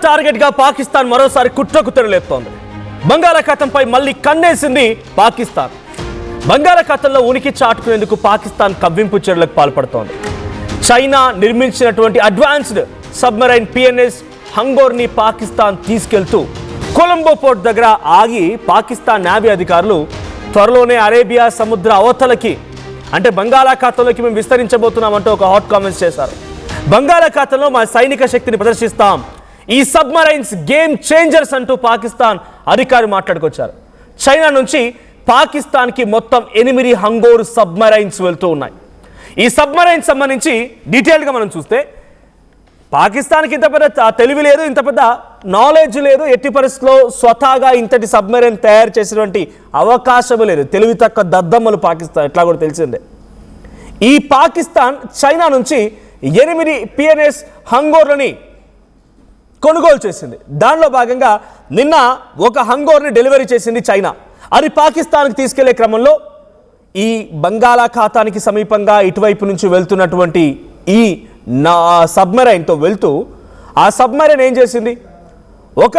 టార్గెట్గా పాకిస్తాన్ మరోసారి కుట్రకు తెరలేపుతోంది. బంగాళాఖాతంపై మళ్లీ కన్నేసింది పాకిస్తాన్. బంగాళాఖాతంలో ఉనికి చాటుకునేందుకు పాకిస్తాన్ కవ్వింపు చర్యలకు పాల్పడుతోంది. చైనా నిర్మించినటువంటి అడ్వాన్స్డ్ సబ్మెరైన్ పిఎన్ఎస్ హంగోర్ని పాకిస్తాన్ తీసుకెళ్తూ కొలంబో పోర్ట్ దగ్గర ఆగి పాకిస్తాన్ నేవీ అధికారులు త్వరలోనే అరేబియా సముద్ర అవతలకి అంటే బంగాళాఖాతంలోకి మేము విస్తరించబోతున్నామంటూ ఒక హాట్ కామెంట్స్ చేశారు. బంగాళాఖాతంలో మా సైనిక శక్తిని ప్రదర్శిస్తాం, ఈ సబ్మరైన్స్ గేమ్ చేంజర్స్ అంటూ పాకిస్తాన్ అధికారి మాట్లాడుకొచ్చారు. చైనా నుంచి పాకిస్తాన్కి మొత్తం 8 హంగోర్ సబ్మరైన్స్ వెళ్తూ ఉన్నాయి. ఈ సబ్మరైన్స్ సంబంధించి డీటెయిల్గా మనం చూస్తే పాకిస్తాన్కి ఇంత పెద్ద తెలివి లేదు, ఇంత పెద్ద నాలెడ్జ్ లేదు, ఎట్టి పరిస్థితుల్లో స్వతహాగా ఇంతటి సబ్మెరైన్ తయారు చేసినటువంటి అవకాశం లేదు. తెలివి తక్కువ దద్దమ్మలు పాకిస్తాన్, ఎట్లా కూడా తెలిసిందే. ఈ పాకిస్తాన్ చైనా నుంచి 8 పిఎన్ఎస్ హంగోర్లని కొనుగోలు చేసింది. దానిలో భాగంగా నిన్న ఒక హంగోర్ని డెలివరీ చేసింది చైనా. అది పాకిస్తాన్కి తీసుకెళ్లే క్రమంలో ఈ బంగాళాఖాతానికి సమీపంగా ఇటువైపు నుంచి వెళ్తున్నటువంటి ఈ సబ్మెరైన్తో వెళ్తూ ఆ సబ్మెరైన్ ఏం చేసింది, ఒక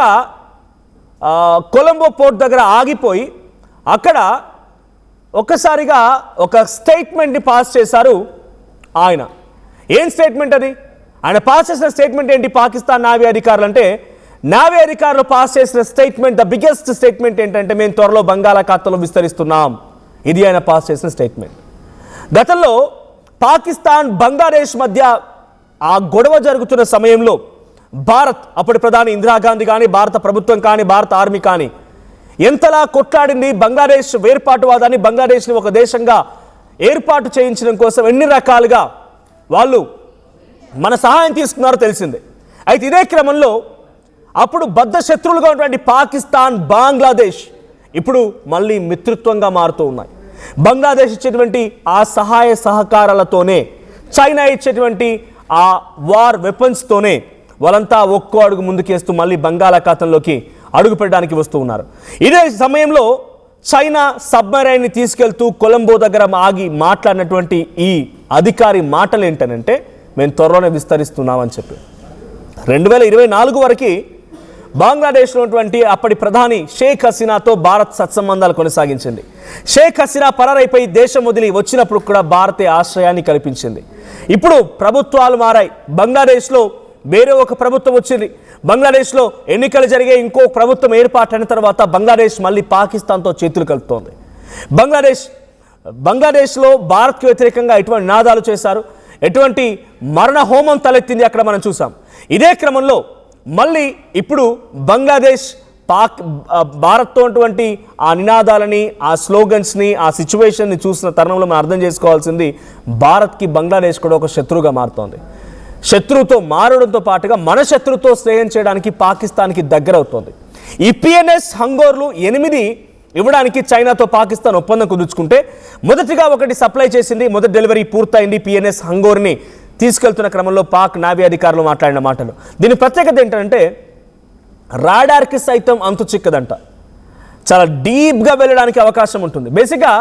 కొలంబో పోర్ట్ దగ్గర ఆగిపోయి అక్కడ ఒక్కసారిగా ఒక స్టేట్మెంట్ని పాస్ చేశారు ఆయన. ఏం స్టేట్మెంట్ అది? ఆయన పాస్ చేసిన స్టేట్మెంట్ ఏంటి? పాకిస్తాన్ నావీ అధికారులు అంటే నావీ అధికారులు పాస్ చేసిన స్టేట్మెంట్, ద బిగ్గెస్ట్ స్టేట్మెంట్ ఏంటంటే మేము త్వరలో బంగాళాఖాతంలో విస్తరిస్తున్నాం. ఇది ఆయన పాస్ చేసిన స్టేట్మెంట్. గతంలో పాకిస్తాన్ బంగ్లాదేశ్ మధ్య ఆ గొడవ జరుగుతున్న సమయంలో భారత్, అప్పటి ప్రధాని ఇందిరాగాంధీ కానీ, భారత ప్రభుత్వం కానీ, భారత ఆర్మీ కానీ ఎంతలా కొట్లాడింది. బంగ్లాదేశ్ వేర్పాటువాదాన్ని, బంగ్లాదేశ్ని ఒక దేశంగా ఏర్పాటు చేయించడం కోసం ఎన్ని రకాలుగా వాళ్ళు మన సహాయం తీసుకున్నారో తెలిసిందే. అయితే ఇదే క్రమంలో అప్పుడు బద్ధ శత్రువులుగా ఉన్నటువంటి పాకిస్తాన్, బంగ్లాదేశ్ ఇప్పుడు మళ్ళీ మిత్రత్వంగా మారుతూ ఉన్నాయి. బంగ్లాదేశ్ ఇచ్చేటువంటి ఆ సహాయ సహకారాలతోనే, చైనా ఇచ్చేటువంటి ఆ వార్ వెపన్స్తోనే వాళ్ళంతా ఒక్కో అడుగు ముందుకేస్తూ మళ్ళీ బంగాళాఖాతంలోకి అడుగు పెట్టడానికి వస్తూ ఉన్నారు. ఇదే సమయంలో చైనా సబ్మెరైన్ని తీసుకెళ్తూ కొలంబో దగ్గర ఆగి మాట్లాడినటువంటి ఈ అధికారి మాటలు ఏంటనంటే మేము త్వరలోనే విస్తరిస్తున్నామని చెప్పి 2024 వరకు బంగ్లాదేశ్లో ఉన్నటువంటి అప్పటి ప్రధాని షేక్ హసీనాతో భారత్ సత్సంబంధాలు కొనసాగించింది. షేక్ హసీనా పరారైపోయి దేశం వదిలి వచ్చినప్పుడు కూడా భారతే ఆశ్రయాన్ని కల్పించింది. ఇప్పుడు ప్రభుత్వాలు మారాయి. బంగ్లాదేశ్లో వేరే ఒక ప్రభుత్వం వచ్చింది. బంగ్లాదేశ్లో ఎన్నికలు జరిగే ఇంకో ప్రభుత్వం ఏర్పాటైన తర్వాత బంగ్లాదేశ్ మళ్ళీ పాకిస్తాన్తో చేతులు కలుపుతోంది. బంగ్లాదేశ్లో భారత్కు వ్యతిరేకంగా ఎటువంటి నినాదాలు చేశారు, ఎటువంటి మరణ హోమం తలెత్తింది అక్కడ మనం చూసాం. ఇదే క్రమంలో మళ్ళీ ఇప్పుడు బంగ్లాదేశ్ భారత్తో ఉన్నటువంటి ఆ నినాదాలని, ఆ స్లోగన్స్ని, ఆ సిచ్యువేషన్ని చూసిన తరుణంలో మనం అర్థం చేసుకోవాల్సింది భారత్కి బంగ్లాదేశ్ కూడా ఒక శత్రువుగా మారుతోంది. శత్రువుతో మారడంతో పాటుగా మన శత్రువుతో స్నేహం చేయడానికి పాకిస్తాన్కి దగ్గర అవుతోంది. ఈ పిఎన్ఎస్ హంగోర్లు 8 ఇవ్వడానికి చైనాతో పాకిస్తాన్ ఒప్పందం కుదుర్చుకుంటే మొదటిగా ఒకటి సప్లై చేసింది. మొదటి డెలివరీ పూర్తయింది. పిఎన్ఎస్ హంగోర్ని తీసుకెళ్తున్న క్రమంలో పాక్ నావీ అధికారులు మాట్లాడిన మాటలు. దీని ప్రత్యేకత ఏంటంటే రాడార్కి సైతం అంతు చిక్కదంట. చాలా డీప్గా వెళ్ళడానికి అవకాశం ఉంటుంది. బేసిక్గా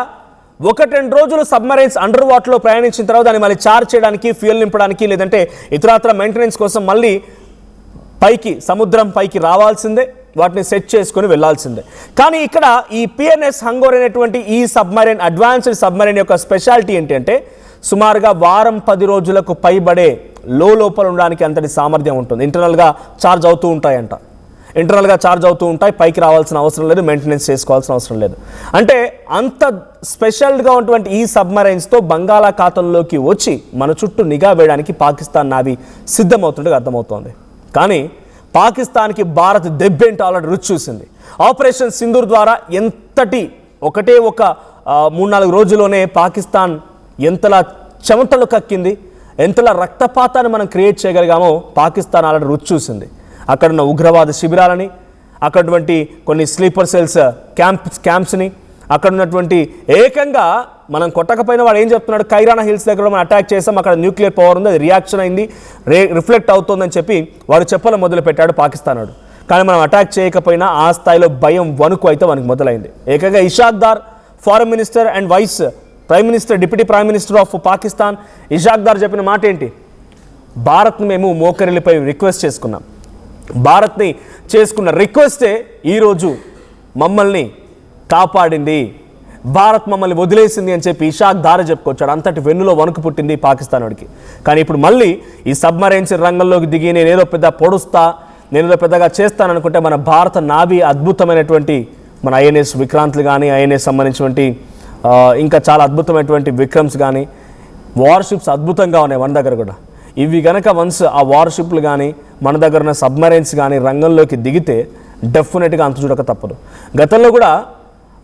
1-2 రోజులు సబ్మరైన్స్ అండర్ వాటర్లో ప్రయాణించిన తర్వాత దాన్ని మళ్ళీ చార్జ్ చేయడానికి, ఫ్యూయల్ నింపడానికి, లేదంటే ఇతరత్ర మెయింటెనెన్స్ కోసం మళ్ళీ పైకి, సముద్రం పైకి రావాల్సిందే, వాటిని సెట్ చేసుకొని వెళ్లాల్సిందే. కానీ ఇక్కడ ఈ పిఎన్ఎస్ హంగోర్ అనేటువంటి ఈ సబ్మరైన్, అడ్వాన్స్డ్ సబ్మరైన్ యొక్క స్పెషాలిటీ ఏంటంటే సుమారుగా 10 రోజులకు పైబడే లోపల ఉండడానికి అంతటి సామర్థ్యం ఉంటుంది. ఇంటర్నల్గా ఛార్జ్ అవుతూ ఉంటాయి, పైకి రావాల్సిన అవసరం లేదు, మెయింటెనెన్స్ చేసుకోవాల్సిన అవసరం లేదు. అంటే అంత స్పెషల్గా ఉన్నటువంటి ఈ సబ్మరైన్స్తో బంగాళాఖాతంలోకి వచ్చి మన చుట్టూ నిఘా వేయడానికి పాకిస్తాన్ నావీ సిద్ధమవుతుండగా అర్థమవుతోంది. కానీ పాకిస్తాన్కి భారత్ దెబ్బేంటో ఆల్రెడీ రుచి చూసింది. ఆపరేషన్ సింధూర్ ద్వారా ఒకటే 3-4 రోజుల్లోనే పాకిస్తాన్ ఎంతలా చెమటలు కక్కింది, ఎంతలా రక్తపాతాన్ని మనం క్రియేట్ చేయగలిగామో పాకిస్తాన్ ఆల్రెడీ రుచి చూసింది. అక్కడున్న ఉగ్రవాద శిబిరాలని, అక్కడున్నటువంటి కొన్ని స్లీపర్ సెల్స్ క్యాంప్స్ని, అక్కడ ఉన్నటువంటి ఏకంగా మనం కొట్టకపోయినా వాడు ఏం చెప్తున్నాడు, కైరానా హిల్స్ దగ్గర మనం అటాక్ చేసాం, అక్కడ న్యూక్లియర్ పవర్ ఉంది, అది రియాక్షన్ అయింది, రిఫ్లెక్ట్ అవుతుందని చెప్పి వాడు చెప్పడం మొదలుపెట్టాడు పాకిస్తాన్ వాడు. కానీ మనం అటాక్ చేయకపోయినా ఆ స్థాయిలో భయం, వణుకు అయితే మనకు మొదలైంది. ఏకంగా Ishaq Dar, foreign minister and vice prime minister, deputy prime minister of Pakistan Ishaq Dar చెప్పిన మాట ఏంటి? భారత్ను మేము మోకరిల్లిపై రిక్వెస్ట్ చేసుకున్నాం, భారత్ని చేసుకున్న రిక్వెస్టే ఈరోజు మమ్మల్ని కాపాడింది, భారత్ మమ్మల్ని వదిలేసింది అని చెప్పి ఇషాక్ దారి చెప్పుకొచ్చాడు. అంతటి వెన్నులో వణుకు పుట్టింది పాకిస్తాన్ వాడికి. కానీ ఇప్పుడు మళ్ళీ ఈ సబ్మరైన్స్ రంగంలోకి దిగి నేనేదో పెద్ద పొడుస్తా, నేనేదో పెద్దగా చేస్తాననుకుంటే మన భారత నావీ అద్భుతమైనటువంటి మన ఐఎన్ఎస్ విక్రాంత్లు కానీ, ఐఎన్ఎస్ సంబంధించినటువంటి ఇంకా చాలా అద్భుతమైనటువంటి విక్రమ్స్ కానీ, వార్షిప్స్ అద్భుతంగా ఉన్నాయి మన దగ్గర కూడా. ఇవి కనుక వన్స్ ఆ వార్షిప్లు కానీ మన దగ్గర ఉన్న సబ్మరైన్స్ కానీ రంగంలోకి దిగితే డెఫినెట్గా అంత చూడక తప్పదు. గతంలో కూడా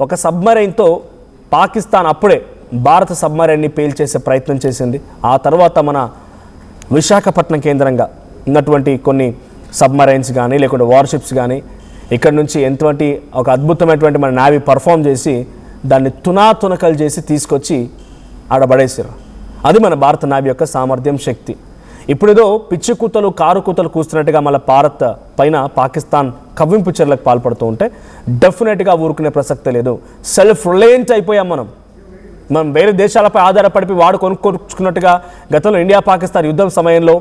ఒక సబ్మరైన్తో పాకిస్తాన్ అప్పుడే భారత సబ్మరైన్ని పేల్చేసే ప్రయత్నం చేసింది. ఆ తర్వాత మన విశాఖపట్నం కేంద్రంగా ఉన్నటువంటి కొన్ని సబ్మరైన్స్ కానీ లేకుంటే వార్షిప్స్ కానీ ఇక్కడ నుంచి ఎంతటి ఒక అద్భుతమైనటువంటి మన నావీ పర్ఫామ్ చేసి దాన్ని తునాతునకలు చేసి తీసుకొచ్చి ఆడబడేసారు. అది మన భారత నావీ యొక్క సామర్థ్యం, శక్తి. ఇప్పుడేదో పిచ్చి కూతలు కారు కూతలు కూస్తున్నట్టుగా మన భారత్ పైన పాకిస్తాన్ కవ్వింపు చర్యలకు పాల్పడుతూ ఉంటే డెఫినెట్గా ఊరుకునే ప్రసక్తే లేదు. సెల్ఫ్ రిలయంట్ అయిపోయాం మనం వేరే దేశాలపై ఆధారపడి వాడు కొనుక్కొచ్చుకున్నట్టుగా గతంలో ఇండియా పాకిస్తాన్ యుద్ధం సమయంలో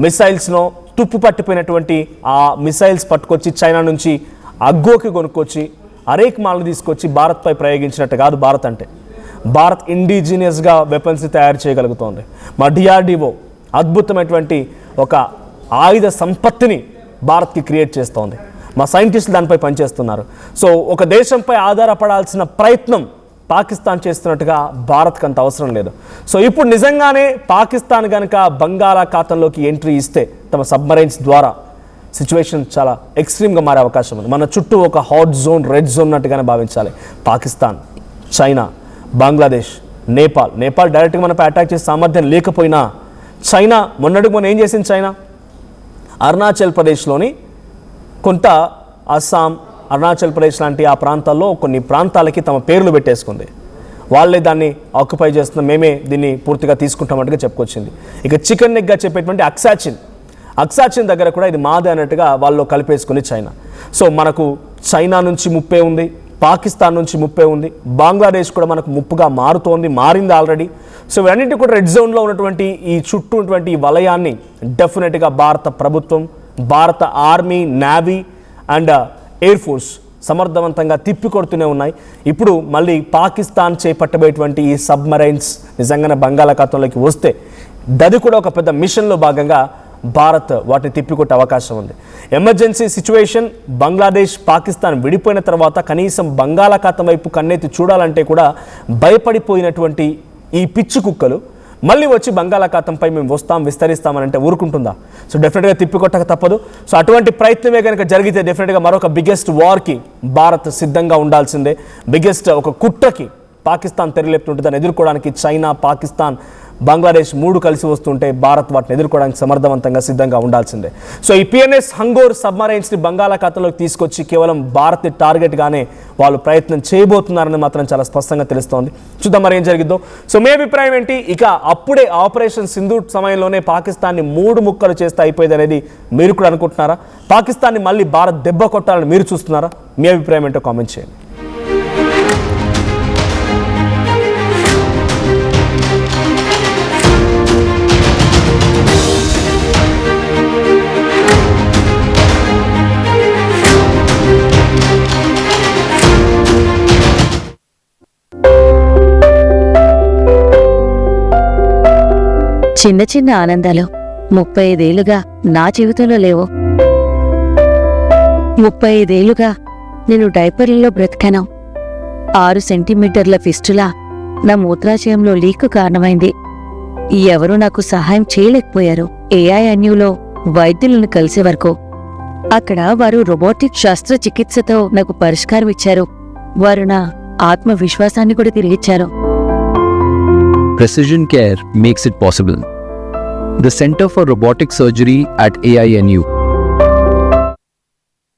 మిసైల్స్లో తుప్పు పట్టిపోయినటువంటి ఆ మిసైల్స్ పట్టుకొచ్చి చైనా నుంచి అగ్గోకి కొనుక్కొచ్చి అరేక్ మాల్ని తీసుకొచ్చి భారత్పై ప్రయోగించినట్టు కాదు. భారత్ అంటే భారత్ ఇండిజినియస్గా వెపన్స్ని తయారు చేయగలుగుతోంది. మా డిఆర్డిఓ అద్భుతమైనటువంటి ఒక ఆయుధ సంపత్తిని భారత్కి క్రియేట్ చేస్తోంది. మా సైంటిస్టులు దానిపై పనిచేస్తున్నారు. సో ఒక దేశంపై ఆధారపడాల్సిన ప్రయత్నం పాకిస్తాన్ చేస్తున్నట్టుగా భారత్కి అంత అవసరం లేదు. సో ఇప్పుడు నిజంగానే పాకిస్తాన్ కనుక బంగాళాఖాతంలోకి ఎంట్రీ ఇస్తే తమ సబ్మరైన్స్ ద్వారా సిచ్యువేషన్ చాలా ఎక్స్ట్రీమ్గా మారే అవకాశం ఉంది. మన చుట్టూ ఒక హాట్ జోన్, రెడ్ జోన్ ఉన్నట్టుగానే భావించాలి. పాకిస్తాన్, చైనా, బంగ్లాదేశ్, నేపాల్ డైరెక్ట్గా మనపై అటాక్ చేసే సామర్థ్యం లేకపోయినా చైనా మొన్న ఏం చేసింది? చైనా అరుణాచల్ ప్రదేశ్లోని కొంత అస్సాం, అరుణాచల్ ప్రదేశ్ లాంటి ఆ ప్రాంతాల్లో కొన్ని ప్రాంతాలకి తమ పేర్లు పెట్టేసుకుంది. వాళ్ళే దాన్ని ఆక్యుపై చేస్తున్నాం, మేమే దీన్ని పూర్తిగా తీసుకుంటామన్నట్టుగా చెప్పుకొచ్చింది. ఇక చికెన్ నెగ్గా చెప్పేటువంటి అక్సాచిన్ దగ్గర కూడా ఇది మాదే అన్నట్టుగా వాళ్ళు కలిపేసుకుంది చైనా. సో మనకు చైనా నుంచి ముప్పే ఉంది, పాకిస్తాన్ నుంచి ముప్పే ఉంది, బంగ్లాదేశ్ కూడా మనకు ముప్పుగా మారింది ఆల్రెడీ. సో ఇవన్నింటి కూడా రెడ్ జోన్లో ఉన్నటువంటి ఈ చుట్టూ ఉన్నటువంటి ఈ వలయాన్ని డెఫినెట్గా భారత ప్రభుత్వం, భారత army, navy and air force సమర్థవంతంగా తిప్పికొడుతూనే ఉన్నాయి. ఇప్పుడు మళ్ళీ పాకిస్తాన్ చేపట్టబోయేటువంటి ఈ సబ్మరైన్స్ నిజంగానే బంగాళాఖాతంలోకి వస్తే అది కూడా ఒక పెద్ద మిషన్లో భాగంగా భారత్ వాటిని తిప్పికొట్టే అవకాశం ఉంది. ఎమర్జెన్సీ సిచ్యువేషన్ బంగ్లాదేశ్, పాకిస్తాన్ విడిపోయిన తర్వాత కనీసం బంగాళాఖాతం వైపు కన్నెత్తి చూడాలంటే కూడా భయపడిపోయినటువంటి ఈ పిచ్చి కుక్కలు మళ్ళీ వచ్చి బంగాళాఖాతంపై మేము విస్తరిస్తామని అంటే ఊరుకుంటుందా? సో డెఫినెట్గా తిప్పికొట్టక తప్పదు. సో అటువంటి ప్రయత్నమే కనుక జరిగితే డెఫినెట్గా మరొక బిగ్గెస్ట్ వార్కి భారత్ సిద్ధంగా ఉండాల్సిందే. బిగ్గెస్ట్ ఒక కుట్రకి పాకిస్తాన్ తెరలేపుతుంటే దాన్ని ఎదుర్కోవడానికి చైనా, పాకిస్తాన్, బంగ్లాదేశ్ మూడు కలిసి వస్తుంటే భారత్ వాటిని ఎదుర్కోవడానికి సమర్థవంతంగా సిద్ధంగా ఉండాల్సిందే. సో ఈ పిఎన్ఎస్ హంగోర్ సబ్మరైన్స్ని బంగాళాఖాతంలోకి తీసుకొచ్చి కేవలం భారత్ టార్గెట్గానే వాళ్ళు ప్రయత్నం చేయబోతున్నారని మాత్రం చాలా స్పష్టంగా తెలుస్తోంది. చూద్దాం మరి ఏం జరిగిద్దో. సో మీ అభిప్రాయం ఏంటి? ఇక అప్పుడే ఆపరేషన్ సింధూర్ సమయంలోనే పాకిస్తాన్ని 3 ముక్కలు చేస్తే అయిపోయేది అనేది మీరు కూడా అనుకుంటున్నారా? పాకిస్తాన్ని మళ్ళీ భారత్ దెబ్బ కొట్టాలని మీరు చూస్తున్నారా? మీ అభిప్రాయం ఏంటో కామెంట్ చేయండి. చిన్న చిన్న ఆనందాలు 35 ఏళ్లుగా నా జీవితంలో లేవు. 35 ఏళ్లుగా నేను డైపర్లలో బ్రతికాను. 6 సెంటీమీటర్ల ఫిస్టులా నా మూత్రాశయంలో లీకు కారణమైంది. ఎవరూ నాకు సహాయం చేయలేకపోయారు. AINUలో వైద్యులను కలిసే వరకు. అక్కడ వారు రోబోటిక్ శస్త్రచికిత్సతో నాకు పరిష్కారం ఇచ్చారు. వారు నా ఆత్మవిశ్వాసాన్ని కూడా తిరిగిచ్చారు. Precision care makes it possible. The Center for Robotic Surgery at AINU